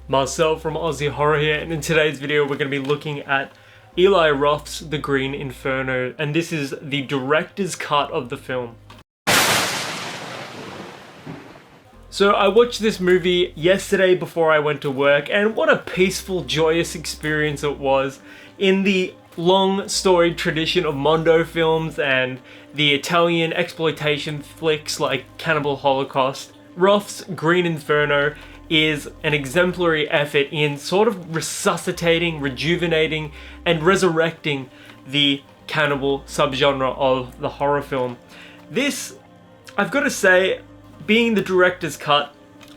Marcel from Aussie Horror here, and in today's video we're going to be looking at Eli Roth's The Green Inferno, and this is the director's cut of the film. So I watched this movie yesterday before I went to work, and what a peaceful, joyous experience it was. In the long storied tradition of Mondo films and the Italian exploitation flicks like Cannibal Holocaust, Roth's Green Inferno is an exemplary effort in sort of resuscitating, rejuvenating, and resurrecting the cannibal subgenre of the horror film. This, I've got to say, being the director's cut,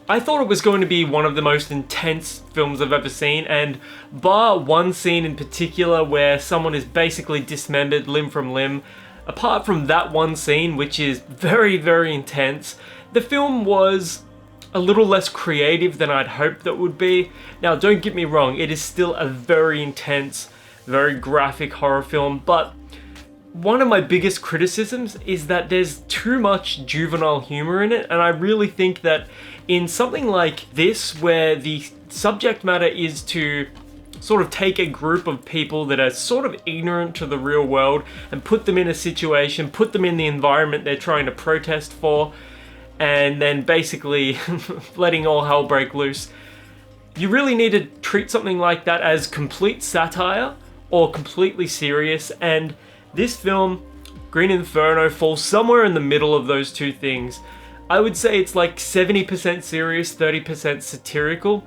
I thought it was going to be one of the most intense films I've ever seen, and bar one scene in particular where someone is basically dismembered limb from limb, apart from that one scene, which is very, very intense, the film was a little less creative than I'd hoped that would be. Now, don't get me wrong, it is still a very intense, very graphic horror film, but one of my biggest criticisms is that there's too much juvenile humor in it, and I really think that in something like this, where the subject matter is to sort of take a group of people that are sort of ignorant to the real world and put them in a situation, put them in the environment they're trying to protest for, and then basically letting all hell break loose. You really need to treat something like that as complete satire or completely serious, and this film, Green Inferno, falls somewhere in the middle of those two things. I would say it's like 70% serious, 30% satirical.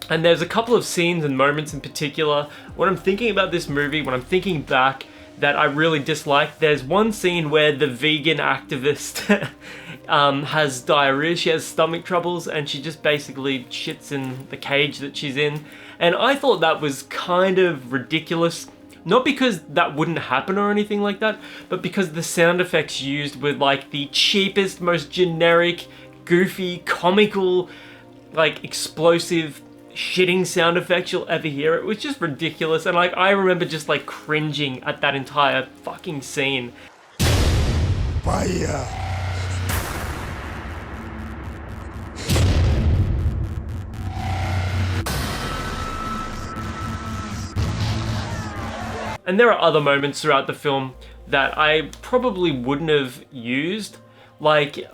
And there's a couple of scenes and moments in particular when I'm thinking about this movie, when I'm thinking back, that I really dislike. There's one scene where the vegan activist has diarrhea, she has stomach troubles, and she just basically shits in the cage that she's in. And I thought that was kind of ridiculous. Not because that wouldn't happen or anything like that, but because the sound effects used were like the cheapest, most generic, goofy, comical, like explosive shitting sound effects you'll ever hear. It was just ridiculous, and like I remember just like cringing at that entire fucking scene. Fire. And there are other moments throughout the film that I probably wouldn't have used. Like,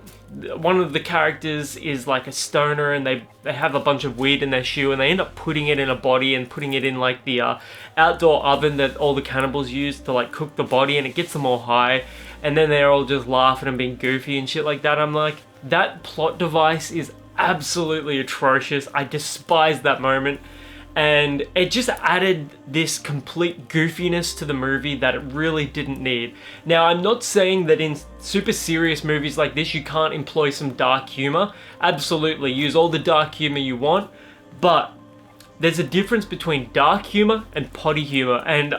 one of the characters is like a stoner, and they have a bunch of weed in their shoe, and they end up putting it in a body and putting it in like the outdoor oven that all the cannibals use to like cook the body, and it gets them all high. And then they're all just laughing and being goofy and shit like that. I'm like, that plot device is absolutely atrocious. I despise that moment. And it just added this complete goofiness to the movie that it really didn't need. Now, I'm not saying that in super serious movies like this you can't employ some dark humor. Absolutely, use all the dark humor you want, but there's a difference between dark humor and potty humor. And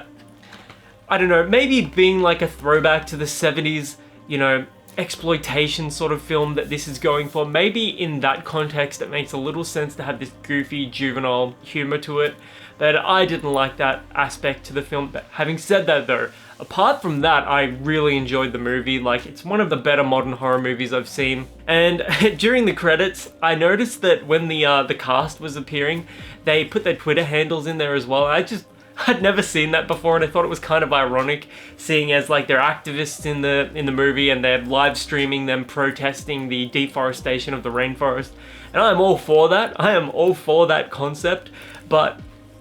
I don't know, maybe being like a throwback to the 70s, you know, exploitation sort of film that this is going for, maybe in that context it makes a little sense to have this goofy juvenile humor to it, but I didn't like that aspect to the film. But having said that though, apart from that, I really enjoyed the movie. Like, it's one of the better modern horror movies I've seen. And during the credits, I noticed that when the cast was appearing, they put their Twitter handles in there as well. I'd never seen that before, and I thought it was kind of ironic, seeing as like they're activists in the movie and they're live streaming them protesting the deforestation of the rainforest. And I'm all for that. I am all for that concept, but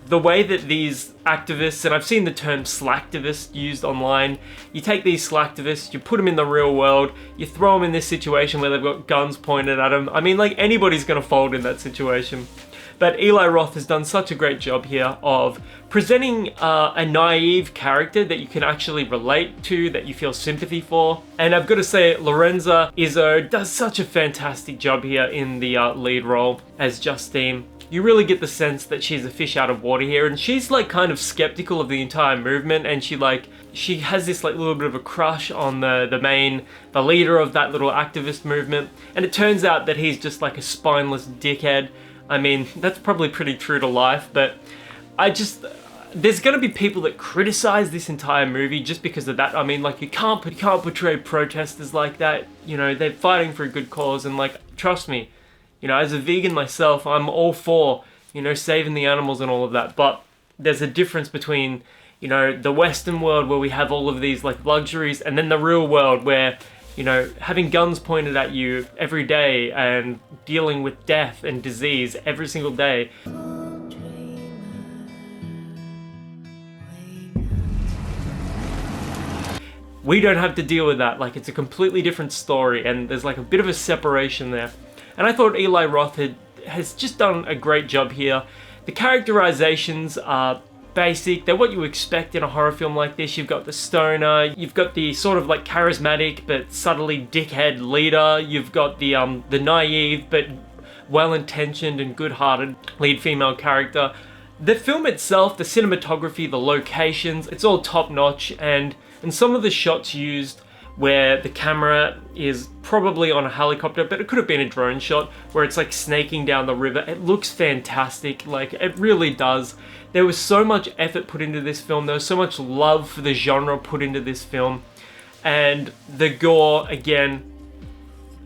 the way that these activists, and I've seen the term slacktivist used online, you take these slacktivists, you put them in the real world, you throw them in this situation where they've got guns pointed at them. I mean, like, anybody's gonna fold in that situation. But Eli Roth has done such a great job here of presenting a naive character that you can actually relate to, that you feel sympathy for. And I've got to say, Lorenza Izzo does such a fantastic job here in the lead role as Justine. You really get the sense that she's a fish out of water here, and she's like kind of skeptical of the entire movement, and she has this like little bit of a crush on the leader of that little activist movement. And it turns out that he's just like a spineless dickhead. I mean, that's probably pretty true to life, but there's gonna be people that criticize this entire movie just because of that. I mean, like, you can't portray protesters like that. You know, they're fighting for a good cause, and like, trust me, you know, as a vegan myself, I'm all for you know, saving the animals and all of that. But there's a difference between, you know, the Western world where we have all of these like luxuries, and then the real world where, you know, having guns pointed at you every day and dealing with death and disease every single day. We don't have to deal with that. Like, it's a completely different story, and there's like a bit of a separation there. And I thought Eli Roth has just done a great job here. The characterizations are basic. They're what you expect in a horror film like this. You've got the stoner, you've got the sort of like charismatic but subtly dickhead leader, you've got the naive but well-intentioned and good-hearted lead female character. The film itself, the cinematography, the locations, it's all top-notch, and some of the shots used where the camera is probably on a helicopter, but it could have been a drone shot where it's like snaking down the river. It looks fantastic, like it really does. There was so much effort put into this film. There was so much love for the genre put into this film. And the gore, again,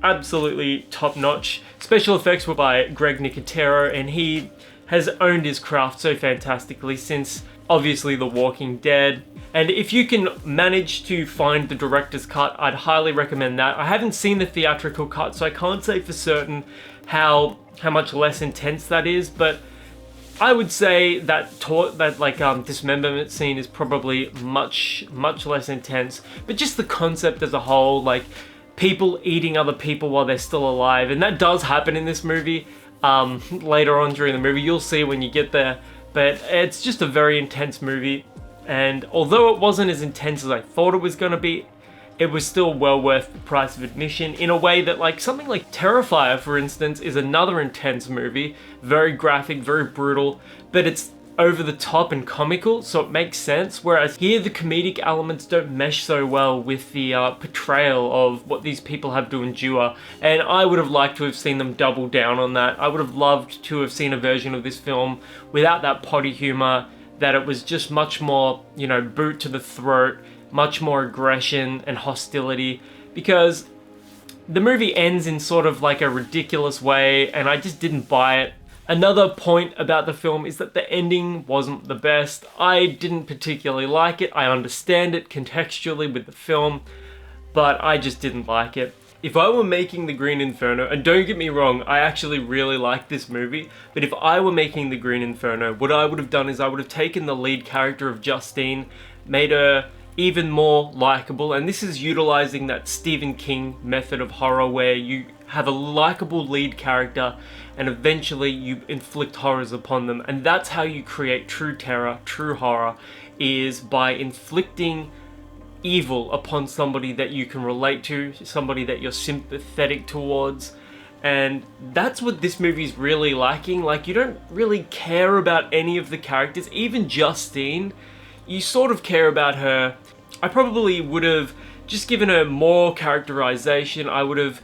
absolutely top notch. Special effects were by Greg Nicotero, and he has owned his craft so fantastically since obviously The Walking Dead. And if you can manage to find the director's cut, I'd highly recommend that. I haven't seen the theatrical cut, so I can't say for certain how much less intense that is, but I would say that dismemberment scene is probably much less intense. But just the concept as a whole, like people eating other people while they're still alive, and that does happen in this movie. Later on during the movie, you'll see when you get there. But it's just a very intense movie. And although it wasn't as intense as I thought it was going to be, it was still well worth the price of admission in a way that, like, something like Terrifier, for instance, is another intense movie. Very graphic, very brutal, but it's over the top and comical, so it makes sense. Whereas here, the comedic elements don't mesh so well with the portrayal of what these people have to endure. And I would have liked to have seen them double down on that. I would have loved to have seen a version of this film without that potty humor, that it was just much more, you know, boot to the throat, much more aggression and hostility, because the movie ends in sort of like a ridiculous way, and I just didn't buy it. Another point about the film is that the ending wasn't the best. I didn't particularly like it. I understand it contextually with the film, but I just didn't like it. If I were making The Green Inferno, and don't get me wrong, I actually really like this movie, but if I were making The Green Inferno, what I would have done is I would have taken the lead character of Justine, made her even more likable, and this is utilizing that Stephen King method of horror where you have a likable lead character and eventually you inflict horrors upon them, and that's how you create true terror, true horror, is by inflicting evil upon somebody that you can relate to, somebody that you're sympathetic towards. And that's what this movie's really lacking. Like, you don't really care about any of the characters. Even Justine, you sort of care about her. I probably would have just given her more characterization. I would have,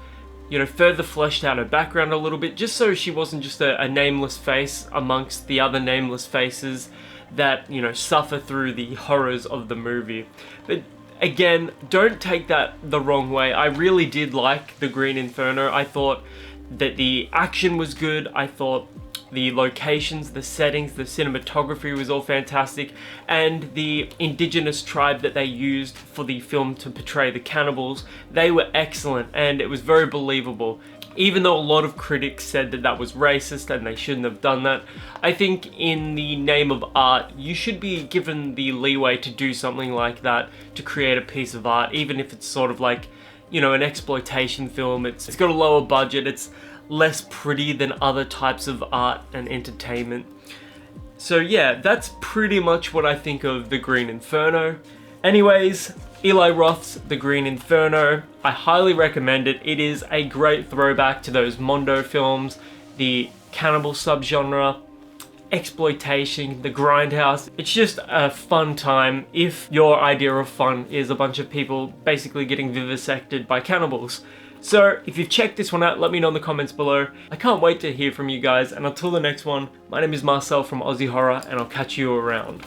you know, further fleshed out her background a little bit, just so she wasn't just a nameless face amongst the other nameless faces that, you know, suffer through the horrors of the movie. But again, don't take that the wrong way. I really did like The Green Inferno. I thought that the action was good. I thought the locations, the settings, the cinematography was all fantastic. And the indigenous tribe that they used for the film to portray the cannibals, they were excellent, and it was very believable. Even though a lot of critics said that that was racist and they shouldn't have done that, I think in the name of art, you should be given the leeway to do something like that, to create a piece of art, even if it's sort of like, you know, an exploitation film. It's got a lower budget, it's less pretty than other types of art and entertainment. So yeah, that's pretty much what I think of The Green Inferno. Anyways, Eli Roth's The Green Inferno, I highly recommend it. It is a great throwback to those Mondo films, the cannibal subgenre, exploitation, the grindhouse. It's just a fun time if your idea of fun is a bunch of people basically getting vivisected by cannibals. So if you've checked this one out, let me know in the comments below. I can't wait to hear from you guys, and until the next one, my name is Marcel from Aussie Horror, and I'll catch you around.